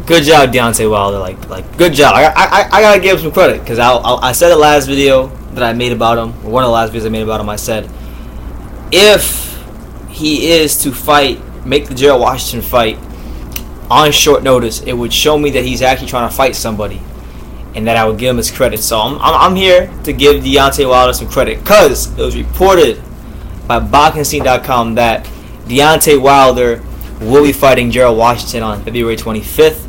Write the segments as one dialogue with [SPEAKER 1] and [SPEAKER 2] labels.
[SPEAKER 1] good job, Deontay Wilder. Like good job. I gotta give him some credit because I said the last video that I made about him, or one of the last videos I made about him. I said if he is to make the Gerald Washington fight on short notice, it would show me that he's actually trying to fight somebody, and that I would give him his credit. So I'm here to give Deontay Wilder some credit because it was reported by BoxingScene.com that Deontay Wilder will be fighting Gerald Washington on February 25th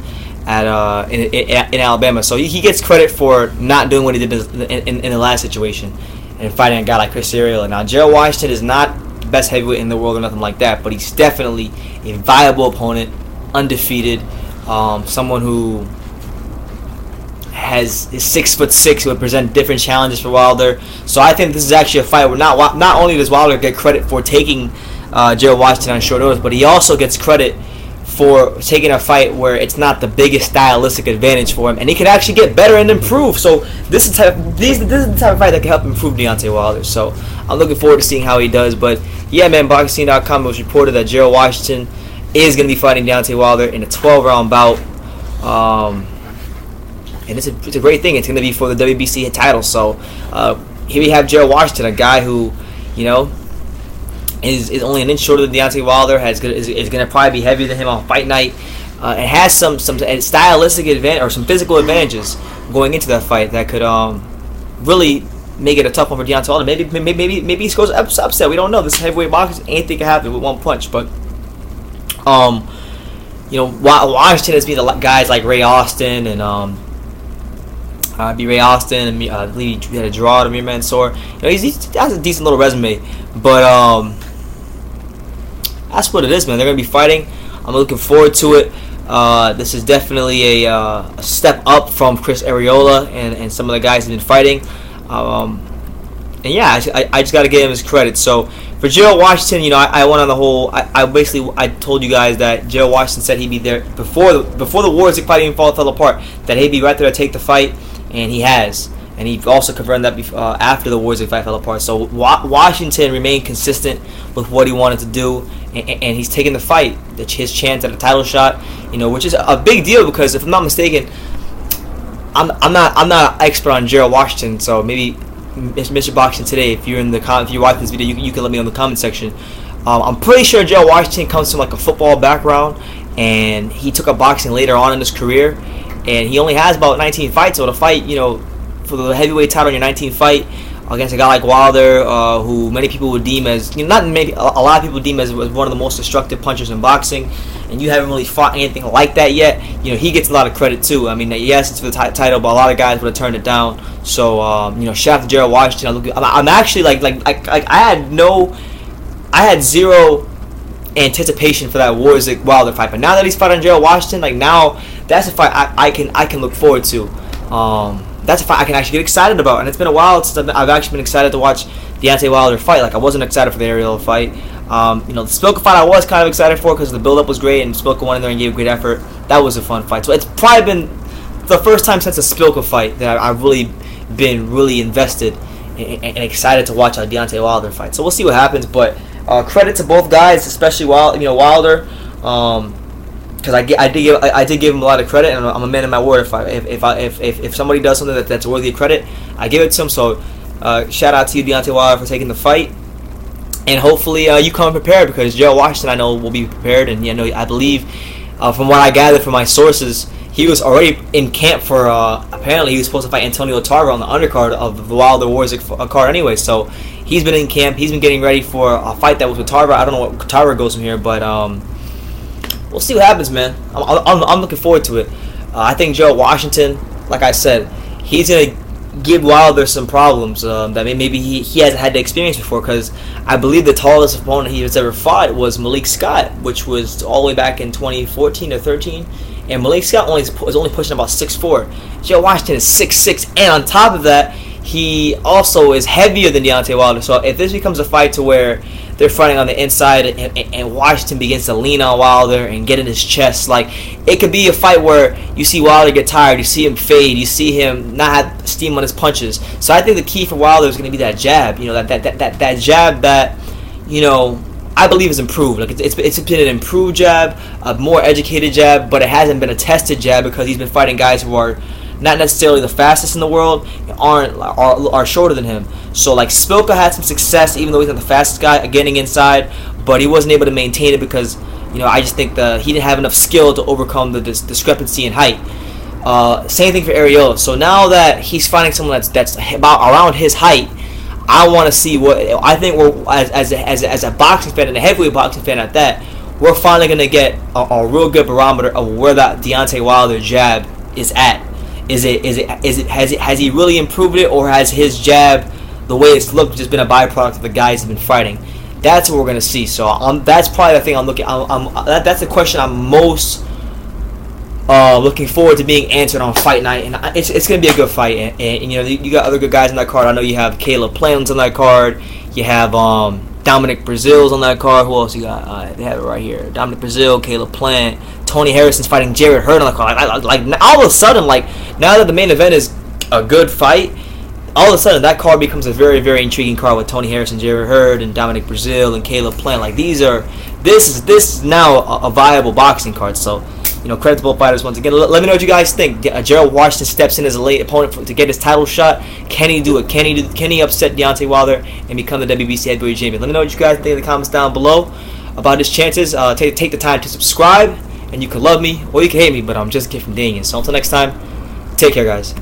[SPEAKER 1] in Alabama. So he gets credit for not doing what he did in the last situation and fighting a guy like Chris Ariel. Now, Gerald Washington is not the best heavyweight in the world or nothing like that, but he's definitely a viable opponent, undefeated, someone who is 6'6", would present different challenges for Wilder. So I think this is actually a fight where not only does Wilder get credit for taking Gerald Washington on short notice, but he also gets credit for taking a fight where it's not the biggest stylistic advantage for him, and he could actually get better and improve. So this is the type of fight that can help improve Deontay Wilder. So I'm looking forward to seeing how he does. But yeah, man, BoxingScene.com, it was reported that Gerald Washington is going to be fighting Deontay Wilder in a 12-round bout. And it's a great thing. It's going to be for the WBC title. So here we have Gerald Washington, a guy who, is only an inch shorter than Deontay Wilder. Is going to probably be heavier than him on fight night. And has some stylistic advantage or some physical advantages going into that fight that could really make it a tough one for Deontay Wilder. Maybe he scores upset. We don't know. This is heavyweight boxing. Anything can happen with one punch. But Washington has beat the guys like Ray Austin and I believe he had a draw to Amir Mansour. He has a decent little resume, but that's what it is, man. They're gonna be fighting. I'm looking forward to it. This is definitely a step up from Chris Arreola and some of the guys who've been fighting. And yeah, I just got to give him his credit. So for Gerald Washington, I went on the whole. I told you guys that Gerald Washington said he'd be there before the Warzig fight even fell apart. That he'd be right there to take the fight. And he has. And he also confirmed that after the Warzig fight fell apart. So Washington remained consistent with what he wanted to do. And he's taking the fight. His chance at a title shot. Which is a big deal because if I'm not mistaken, I'm not an expert on Gerald Washington. So maybe Mr. Boxing Today, if you're watching this video, you can let me know in the comment section. I'm pretty sure Gerald Washington comes from like a football background. And he took up boxing later on in his career. And he only has about 19 fights, so to fight, for the heavyweight title in your 19th fight against a guy like Wilder, who many people would deem as, a lot of people deem as one of the most destructive punchers in boxing, and you haven't really fought anything like that yet. He gets a lot of credit too. I mean, yes, it's for the title, but a lot of guys would have turned it down. So, shout out to Gerald Washington. I'm actually I had zero anticipation for that Warzig Wilder fight, but now that he's fighting Gerald Washington, now that's a fight I can look forward to. That's a fight I can actually get excited about, and it's been a while since I've actually been excited to watch Deontay Wilder fight. I wasn't excited for the Ariel fight. The Spilka fight I was kind of excited for because the build-up was great, and Spilka went in there and gave a great effort. That was a fun fight. So it's probably been the first time since the Spilka fight that I've really been invested and excited to watch a Deontay Wilder fight. So we'll see what happens, but credit to both guys, especially Wilder, because I did give him a lot of credit, and I'm a man of my word. If somebody does something that's worthy of credit, I give it to him. So shout out to you, Deontay Wilder, for taking the fight, and hopefully you come prepared because Gerald Washington I know will be prepared, and I believe from what I gathered from my sources, he was already in camp for. Apparently, he was supposed to fight Antonio Tarver on the undercard of the Wilder Warzig card anyway. So he's been in camp. He's been getting ready for a fight that was with Tarver. I don't know what Tarver goes from here, but we'll see what happens, man. I'm looking forward to it. I think Gerald Washington, like I said, he's gonna give Wilder some problems that maybe he hasn't had to experience before. Because I believe the tallest opponent he has ever fought was Malik Scott, which was all the way back in 2014 or 13. And Malik Scott was only pushing about 6'4". Gerald Washington is 6'6", and on top of that, he also is heavier than Deontay Wilder. So if this becomes a fight to where they're fighting on the inside and Washington begins to lean on Wilder and get in his chest, it could be a fight where you see Wilder get tired, you see him fade, you see him not have steam on his punches. So I think the key for Wilder is going to be that jab. That jab that I believe is improved. Like it's been an improved jab, a more educated jab, but it hasn't been a tested jab because he's been fighting guys who are not necessarily the fastest in the world, are shorter than him. So like Spilka had some success, even though he's not the fastest guy, at getting inside, but he wasn't able to maintain it because, you know, I just think he didn't have enough skill to overcome the discrepancy in height. Same thing for Arreola. So now that he's fighting someone that's about around his height, I want to see what I think. We're as a boxing fan and a heavyweight boxing fan at that, we're finally gonna get a real good barometer of where that Deontay Wilder jab is at. Has he really improved it, or has his jab, the way it's looked, just been a byproduct of the guys he's been fighting? That's what we're gonna see. So that's probably the thing I'm looking. That's the question I'm most looking forward to being answered on fight night, and it's gonna be a good fight. And you know, you got other good guys on that card. I know you have Caleb Plant's on that card. You have Dominic Brazil's on that card. Who else you got? They have it right here. Dominic Brazil, Caleb Plant, Tony Harrison's fighting Jared Hurd on the card. Like all of a sudden, like now that the main event is a good fight, all of a sudden that card becomes a very, very intriguing card with Tony Harrison, Jared Hurd, and Dominic Brazil and Caleb Plant. Like this is now a viable boxing card. So, you know, credit to both fighters once again. Let me know what you guys think. Gerald Washington steps in as a late opponent to get his title shot. Can he do it? Can he upset Deontay Wilder and become the WBC heavyweight champion? Let me know what you guys think in the comments down below about his chances. Take the time to subscribe, and you can love me or you can hate me, but I'm just a kid from Daniel. So until next time, take care, guys.